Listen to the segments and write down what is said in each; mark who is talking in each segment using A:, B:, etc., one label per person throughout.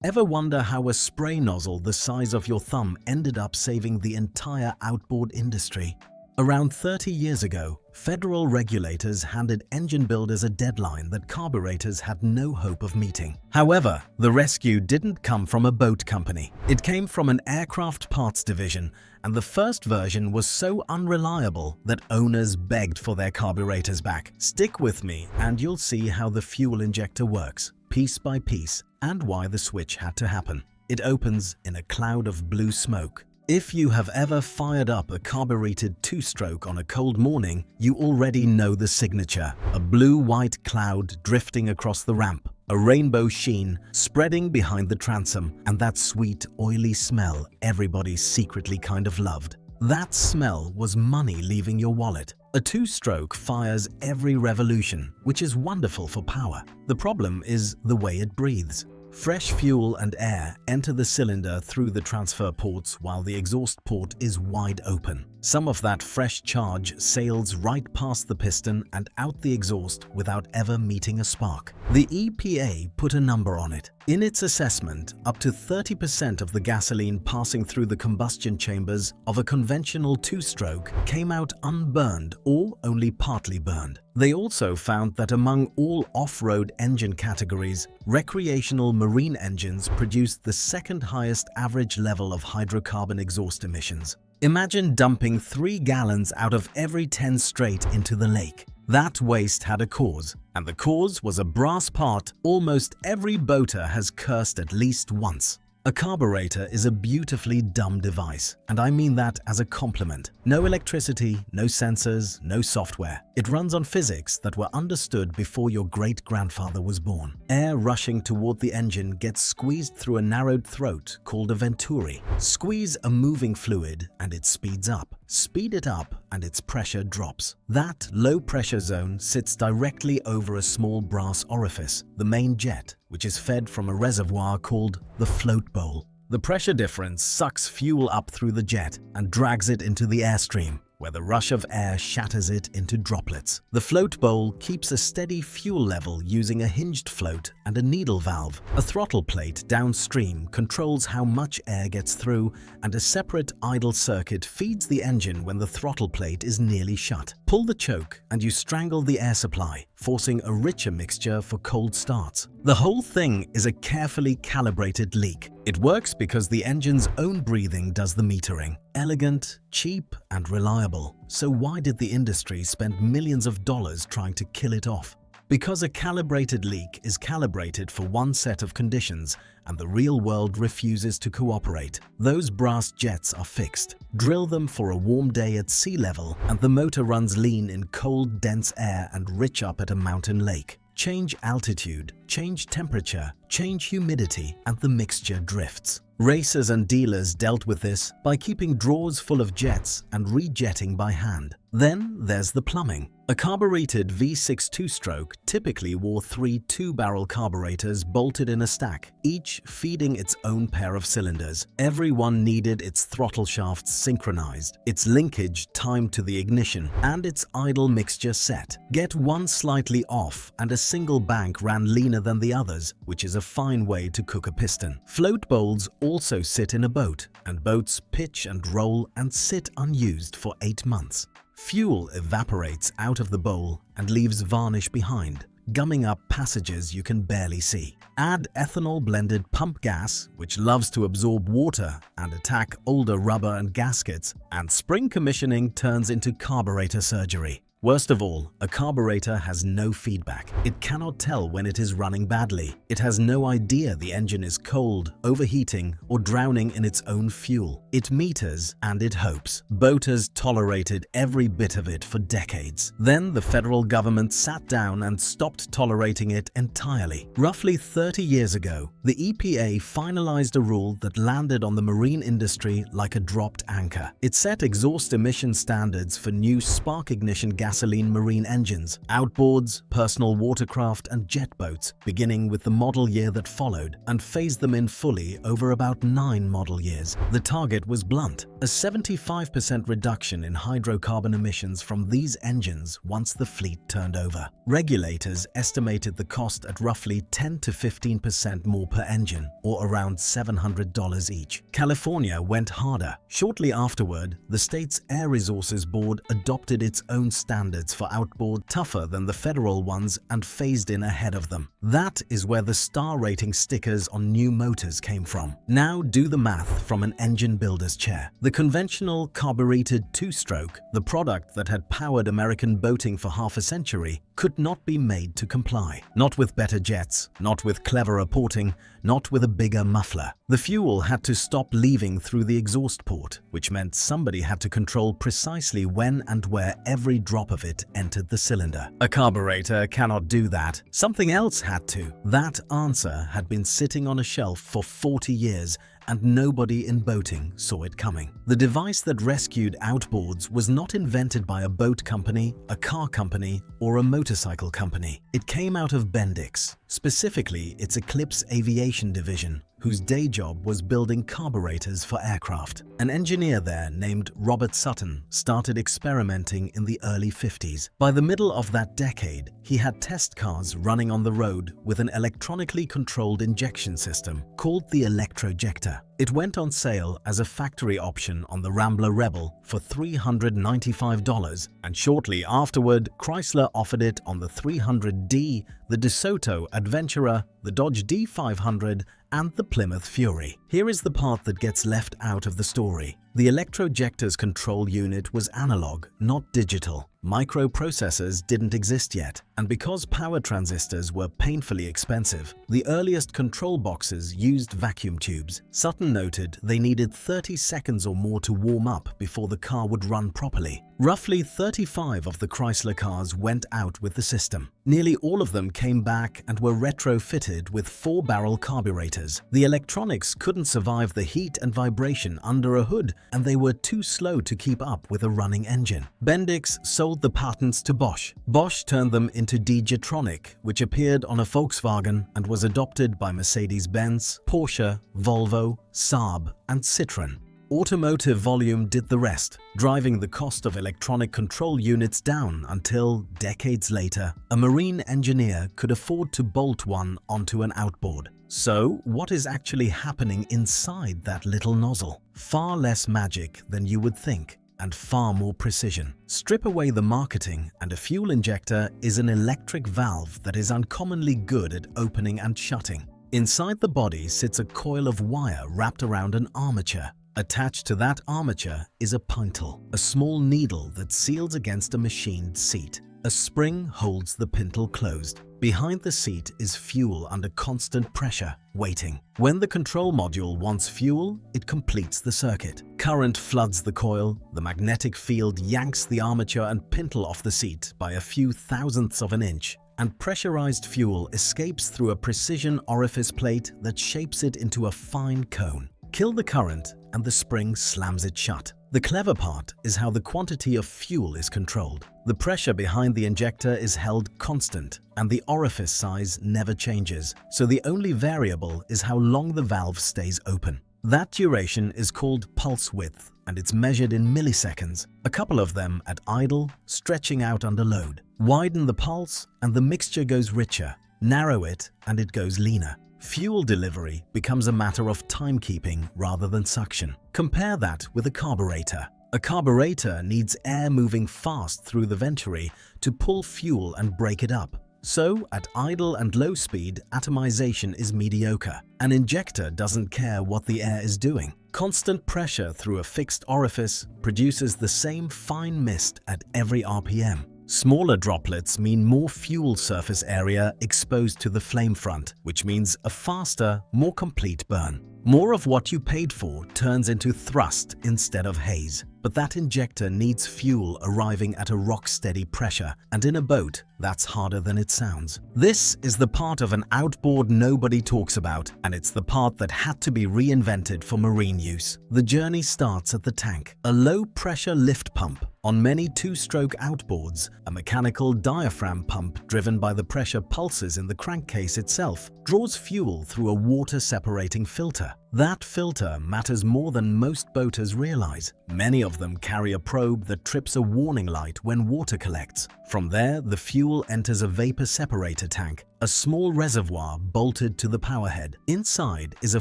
A: Ever wonder how a spray nozzle the size of your thumb ended up saving the entire outboard industry? Around 30 years ago, federal regulators handed engine builders a deadline that carburetors had no hope of meeting. However, the rescue didn't come from a boat company. It came from an aircraft parts division, and the first version was so unreliable that owners begged for their carburetors back. Stick with me and you'll see how the fuel injector works, piece by piece, and why the switch had to happen. It opens in a cloud of blue smoke. If you have ever fired up a carbureted two-stroke on a cold morning, you already know the signature. A blue-white cloud drifting across the ramp, a rainbow sheen spreading behind the transom, and that sweet, oily smell everybody secretly kind of loved. That smell was money leaving your wallet. A two-stroke fires every revolution, which is wonderful for power. The problem is the way it breathes. Fresh fuel and air enter the cylinder through the transfer ports while the exhaust port is wide open. Some of that fresh charge sails right past the piston and out the exhaust without ever meeting a spark. The EPA put a number on it. In its assessment, up to 30% of the gasoline passing through the combustion chambers of a conventional two-stroke came out unburned or only partly burned. They also found that among all off-road engine categories, recreational marine engines produced the second highest average level of hydrocarbon exhaust emissions. Imagine dumping 3 gallons out of every 10 straight into the lake. That waste had a cause, and the cause was a brass part almost every boater has cursed at least once. A carburetor is a beautifully dumb device, and I mean that as a compliment. No electricity, no sensors, no software. It runs on physics that were understood before your great-grandfather was born. Air rushing toward the engine gets squeezed through a narrowed throat called a venturi. Squeeze a moving fluid and it speeds up. Speed it up and its pressure drops. That low-pressure zone sits directly over a small brass orifice, the main jet, which is fed from a reservoir called the float bowl. The pressure difference sucks fuel up through the jet and drags it into the airstream, where the rush of air shatters it into droplets. The float bowl keeps a steady fuel level using a hinged float and a needle valve. A throttle plate downstream controls how much air gets through, and a separate idle circuit feeds the engine when the throttle plate is nearly shut. Pull the choke and you strangle the air supply, forcing a richer mixture for cold starts. The whole thing is a carefully calibrated leak. It works because the engine's own breathing does the metering. Elegant, cheap, and reliable. So why did the industry spend millions of dollars trying to kill it off? Because a calibrated leak is calibrated for one set of conditions and the real world refuses to cooperate. Those brass jets are fixed. Drill them for a warm day at sea level and the motor runs lean in cold, dense air and rich up at a mountain lake. Change altitude, change temperature, change humidity, and the mixture drifts. Racers and dealers dealt with this by keeping drawers full of jets and rejetting by hand. Then there's the plumbing. A carbureted V6 two-stroke typically wore 3 two-barrel carburetors bolted in a stack, each feeding its own pair of cylinders. Every one needed its throttle shafts synchronized, its linkage timed to the ignition, and its idle mixture set. Get one slightly off and a single bank ran leaner than the others, which is a fine way to cook a piston. Float bowls also sit in a boat, and boats pitch and roll and sit unused for 8 months. Fuel evaporates out of the bowl and leaves varnish behind, gumming up passages you can barely see. Add ethanol-blended pump gas, which loves to absorb water and attack older rubber and gaskets, and spring commissioning turns into carburetor surgery. Worst of all, a carburetor has no feedback. It cannot tell when it is running badly. It has no idea the engine is cold, overheating, or drowning in its own fuel. It meters and it hopes. Boaters tolerated every bit of it for decades. Then the federal government sat down and stopped tolerating it entirely. Roughly 30 years ago, the EPA finalized a rule that landed on the marine industry like a dropped anchor. It set exhaust emission standards for new spark ignition gas gasoline marine engines, outboards, personal watercraft and jet boats, beginning with the model year that followed, and phased them in fully over about 9 model years. The target was blunt: a 75% reduction in hydrocarbon emissions from these engines once the fleet turned over. Regulators estimated the cost at roughly 10 to 15% more per engine, or around $700 each. California went harder. Shortly afterward, the state's Air Resources Board adopted its own standards for outboard, tougher than the federal ones, and phased in ahead of them. That is where the star rating stickers on new motors came from. Now do the math from an engine builder's chair. The conventional carbureted two-stroke, the product that had powered American boating for half a century, could not be made to comply. Not with better jets, not with cleverer porting, not with a bigger muffler. The fuel had to stop leaving through the exhaust port, which meant somebody had to control precisely when and where every drop of it entered the cylinder. A carburetor cannot do that. Something else had to. That answer had been sitting on a shelf for 40 years, and nobody in boating saw it coming. The device that rescued Outboards was not invented by a boat company, a car company, or a motorcycle company. It came out of Bendix, specifically its Eclipse Aviation division, whose day job was building carburetors for aircraft. An engineer there named Robert Sutton started experimenting in the early 50s. By the middle of that decade, he had test cars running on the road with an electronically controlled injection system called the electrojector. It went on sale as a factory option on the Rambler Rebel for $395, and shortly afterward, Chrysler offered it on the 300D, the DeSoto Adventurer, the Dodge D500, and the Plymouth Fury. Here is the part that gets left out of the story. The electrojector's control unit was analog, not digital. Microprocessors didn't exist yet, and because power transistors were painfully expensive, the earliest control boxes used vacuum tubes. Sutton noted they needed 30 seconds or more to warm up before the car would run properly. Roughly 35 of the Chrysler cars went out with the system. Nearly all of them came back and were retrofitted with 4-barrel carburetors. The electronics couldn't survive the heat and vibration under a hood, and they were too slow to keep up with a running engine. Bendix sold the patents to Bosch. Bosch turned them into D-Jetronic, which appeared on a Volkswagen and was adopted by Mercedes-Benz, Porsche, Volvo, Saab, and Citroën. Automotive volume did the rest, driving the cost of electronic control units down until, decades later, a marine engineer could afford to bolt one onto an outboard. So, what is actually happening inside that little nozzle? Far less magic than you would think, and far more precision. Strip away the marketing, and a fuel injector is an electric valve that is uncommonly good at opening and shutting. Inside the body sits a coil of wire wrapped around an armature. Attached to that armature is a pintle, a small needle that seals against a machined seat. A spring holds the pintle closed. Behind the seat is fuel under constant pressure, waiting. When the control module wants fuel, it completes the circuit. Current floods the coil, the magnetic field yanks the armature and pintle off the seat by a few thousandths of an inch, and pressurized fuel escapes through a precision orifice plate that shapes it into a fine cone. Kill the current, and the spring slams it shut. The clever part is how the quantity of fuel is controlled. The pressure behind the injector is held constant, and the orifice size never changes, so the only variable is how long the valve stays open. That duration is called pulse width, and it's measured in milliseconds, a couple of them at idle, stretching out under load. Widen the pulse, and the mixture goes richer. Narrow it, and it goes leaner. Fuel delivery becomes a matter of timekeeping rather than suction. Compare that with a carburetor. A carburetor needs air moving fast through the venturi to pull fuel and break it up. So, at idle and low speed, atomization is mediocre. An injector doesn't care what the air is doing. Constant pressure through a fixed orifice produces the same fine mist at every RPM. Smaller droplets mean more fuel surface area exposed to the flame front, which means a faster, more complete burn. More of what you paid for turns into thrust instead of haze. But that injector needs fuel arriving at a rock-steady pressure, and in a boat, that's harder than it sounds. This is the part of an outboard nobody talks about, and it's the part that had to be reinvented for marine use. The journey starts at the tank, a low-pressure lift pump, On many two-stroke outboards, a mechanical diaphragm pump driven by the pressure pulses in the crankcase itself draws fuel through a water-separating filter. That filter matters more than most boaters realize. Many of them carry a probe that trips a warning light when water collects. From there, the fuel enters a vapor separator tank, a small reservoir bolted to the powerhead. Inside is a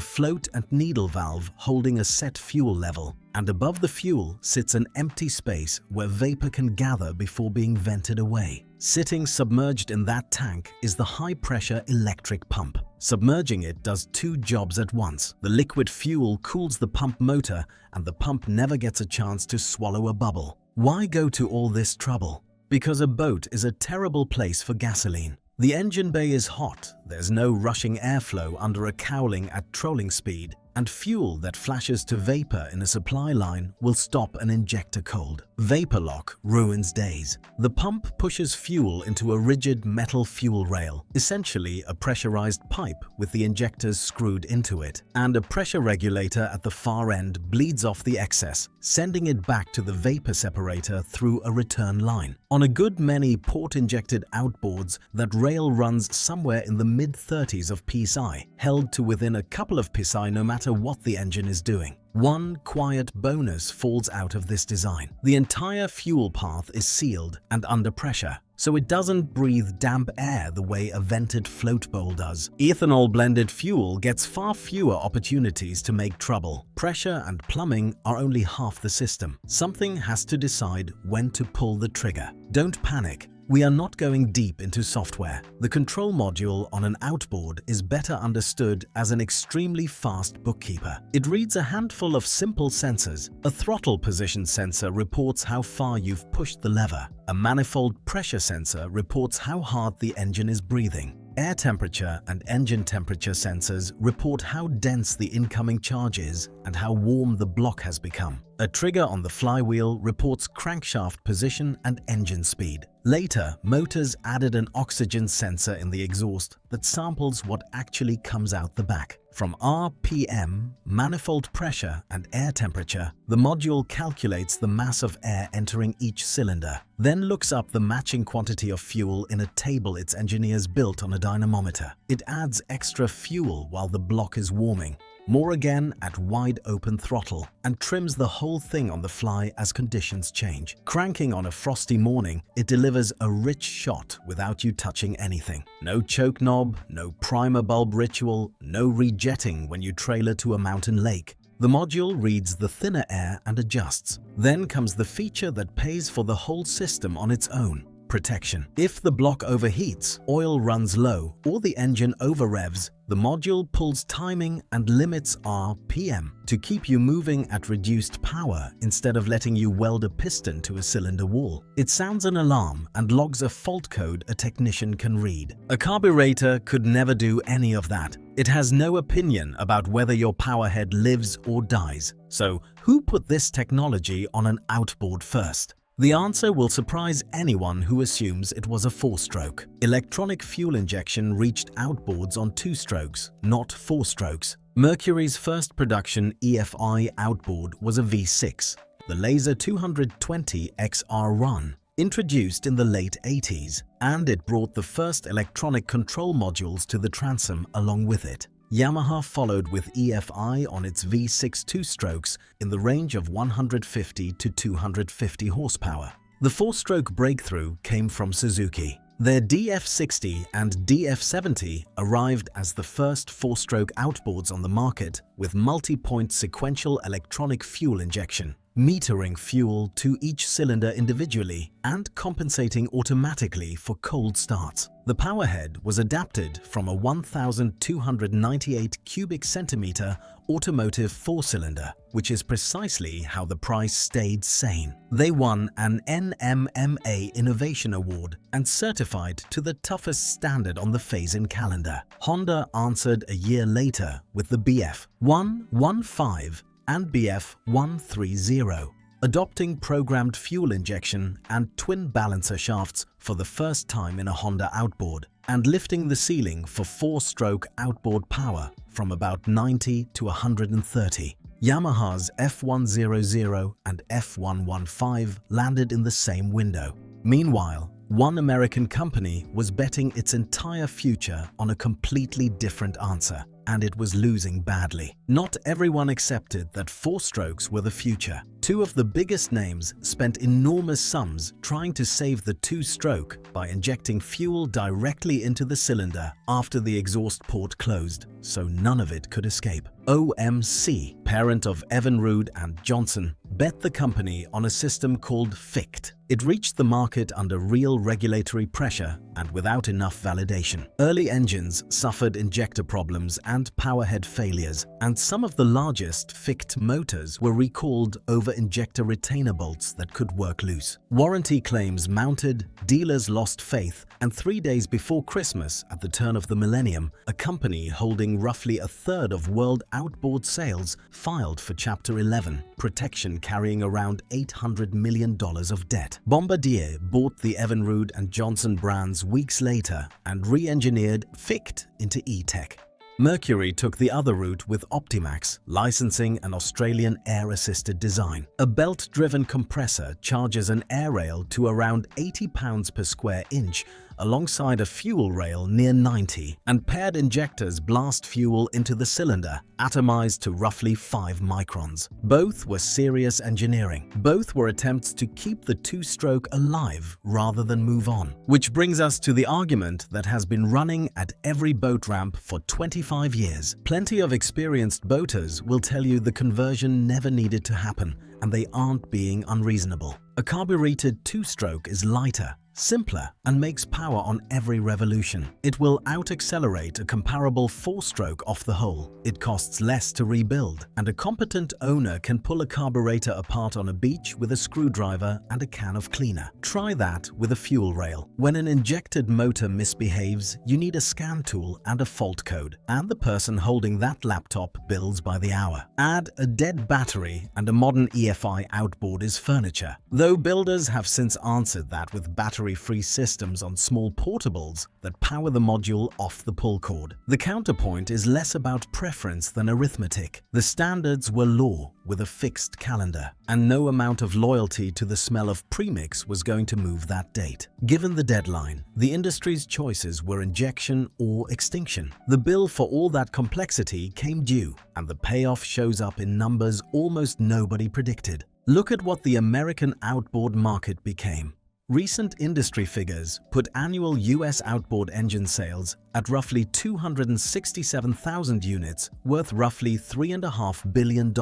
A: float and needle valve holding a set fuel level, and above the fuel sits an empty space where vapor can gather before being vented away. Sitting submerged in that tank is the high-pressure electric pump. Submerging it does two jobs at once. The liquid fuel cools the pump motor, and the pump never gets a chance to swallow a bubble. Why go to all this trouble? Because a boat is a terrible place for gasoline. The engine bay is hot, there's no rushing airflow under a cowling at trolling speed, and fuel that flashes to vapor in a supply line will stop an injector cold. Vapor lock ruins days. The pump pushes fuel into a rigid metal fuel rail, essentially a pressurized pipe with the injectors screwed into it, and a pressure regulator at the far end bleeds off the excess, sending it back to the vapor separator through a return line. On a good many port-injected outboards, that rail runs somewhere in the mid-30s of psi, held to within a couple of psi no matter what the engine is doing. One quiet bonus falls out of this design. The entire fuel path is sealed and under pressure, so it doesn't breathe damp air the way a vented float bowl does. Ethanol-blended fuel gets far fewer opportunities to make trouble. Pressure and plumbing are only half the system. Something has to decide when to pull the trigger. Don't panic. We are not going deep into software. The control module on an outboard is better understood as an extremely fast bookkeeper. It reads a handful of simple sensors. A throttle position sensor reports how far you've pushed the lever. A manifold pressure sensor reports how hard the engine is breathing. Air temperature and engine temperature sensors report how dense the incoming charge is and how warm the block has become. A trigger on the flywheel reports crankshaft position and engine speed. Later, motors added an oxygen sensor in the exhaust that samples what actually comes out the back. From RPM, manifold pressure, and air temperature, the module calculates the mass of air entering each cylinder, then looks up the matching quantity of fuel in a table its engineers built on a dynamometer. It adds extra fuel while the block is warming, more again at wide open throttle, and trims the whole thing on the fly as conditions change. Cranking on a frosty morning, it delivers a rich shot without you touching anything. No choke knob, no primer bulb ritual, no rejetting when you trailer to a mountain lake. The module reads the thinner air and adjusts. Then comes the feature that pays for the whole system on its own: protection. If the block overheats, oil runs low, or the engine over-revs, the module pulls timing and limits RPM to keep you moving at reduced power instead of letting you weld a piston to a cylinder wall. It sounds an alarm and logs a fault code a technician can read. A carburetor could never do any of that. It has no opinion about whether your powerhead lives or dies. So, who put this technology on an outboard first? The answer will surprise anyone who assumes it was a four-stroke. Electronic fuel injection reached outboards on two strokes, not four strokes. Mercury's first production EFI outboard was a V6, the Laser 220 XR1, introduced in the late 80s, and it brought the first electronic control modules to the transom along with it. Yamaha followed with EFI on its V6 two-strokes in the range of 150 to 250 horsepower. The four-stroke breakthrough came from Suzuki. Their DF60 and DF70 arrived as the first four-stroke outboards on the market with multi-point sequential electronic fuel injection, metering fuel to each cylinder individually and compensating automatically for cold starts. The powerhead was adapted from a 1,298 cubic centimeter automotive four-cylinder, which is precisely how the price stayed sane. They won an NMMA Innovation Award and certified to the toughest standard on the phase-in calendar. Honda answered a year later with the BF 115 and BF 130, adopting programmed fuel injection and twin balancer shafts for the first time in a Honda outboard, and lifting the ceiling for four-stroke outboard power from about 90 to 130. Yamaha's F100 and F115 landed in the same window. Meanwhile, one American company was betting its entire future on a completely different answer, and it was losing badly. Not everyone accepted that four-strokes were the future. Two of the biggest names spent enormous sums trying to save the two-stroke by injecting fuel directly into the cylinder after the exhaust port closed, so none of it could escape. OMC, parent of Evinrude and Johnson, bet the company on a system called FICHT. It reached the market under real regulatory pressure and without enough validation. Early engines suffered injector problems and powerhead failures, and some of the largest FICHT motors were recalled over injector retainer bolts that could work loose. Warranty claims mounted, dealers lost faith, and 3 days before Christmas, at the turn of the millennium, a company holding roughly a third of world outboard sales filed for Chapter 11, protection carrying around $800 million of debt. Bombardier bought the Evinrude and Johnson brands weeks later and re-engineered FICHT into E-Tech. Mercury took the other route with Optimax, licensing an Australian air-assisted design. A belt-driven compressor charges an air rail to around 80 pounds per square inch alongside a fuel rail near 90, and paired injectors blast fuel into the cylinder, atomized to roughly 5 microns. Both were serious engineering. Both were attempts to keep the two-stroke alive rather than move on. Which brings us to the argument that has been running at every boat ramp for 25 years. Plenty of experienced boaters will tell you the conversion never needed to happen, and they aren't being unreasonable. A carbureted two-stroke is lighter, simpler, and makes power on every revolution. It will out-accelerate a comparable four-stroke off the hole. It costs less to rebuild, and a competent owner can pull a carburetor apart on a beach with a screwdriver and a can of cleaner. Try that with a fuel rail. When an injected motor misbehaves, you need a scan tool and a fault code, and the person holding that laptop bills by the hour. Add a dead battery and a modern EFI outboard is furniture. Though builders have since answered that with battery-free systems on small portables that power the module off the pull cord. The counterpoint is less about preference than arithmetic. The standards were law with a fixed calendar, and no amount of loyalty to the smell of premix was going to move that date. Given the deadline, the industry's choices were injection or extinction. The bill for all that complexity came due, and the payoff shows up in numbers almost nobody predicted. Look at what the American outboard market became. Recent industry figures put annual US outboard engine sales at roughly 267,000 units, worth roughly $3.5 billion,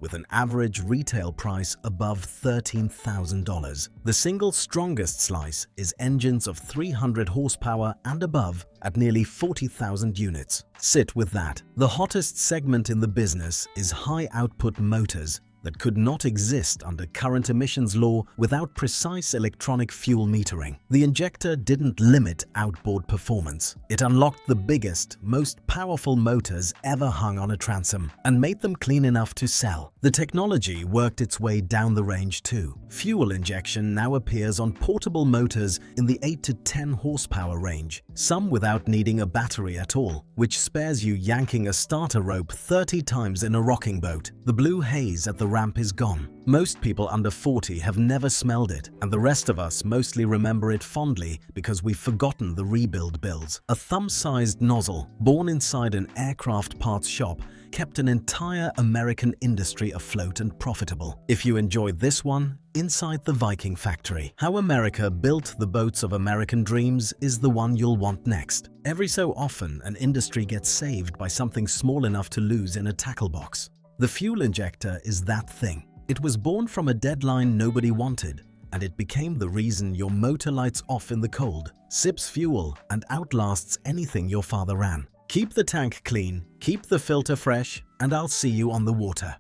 A: with an average retail price above $13,000. The single strongest slice is engines of 300 horsepower and above at nearly 40,000 units. Sit with that. The hottest segment in the business is high-output motors that could not exist under current emissions law without precise electronic fuel metering. The injector didn't limit outboard performance. It unlocked the biggest, most powerful motors ever hung on a transom and made them clean enough to sell. The technology worked its way down the range too. Fuel injection now appears on portable motors in the 8 to 10 horsepower range, some without needing a battery at all, which spares you yanking a starter rope 30 times in a rocking boat. The blue haze at the ramp is gone. Most people under 40 have never smelled it, and the rest of us mostly remember it fondly because we've forgotten the rebuild bills. A thumb-sized nozzle, born inside an aircraft parts shop, kept an entire American industry afloat and profitable. If you enjoyed this one, Inside the Viking Factory, How America Built the Boats of American Dreams is the one you'll want next. Every so often, an industry gets saved by something small enough to lose in a tackle box. The fuel injector is that thing. It was born from a deadline nobody wanted, and it became the reason your motor lights off in the cold, sips fuel, and outlasts anything your father ran. Keep the tank clean, keep the filter fresh, and I'll see you on the water.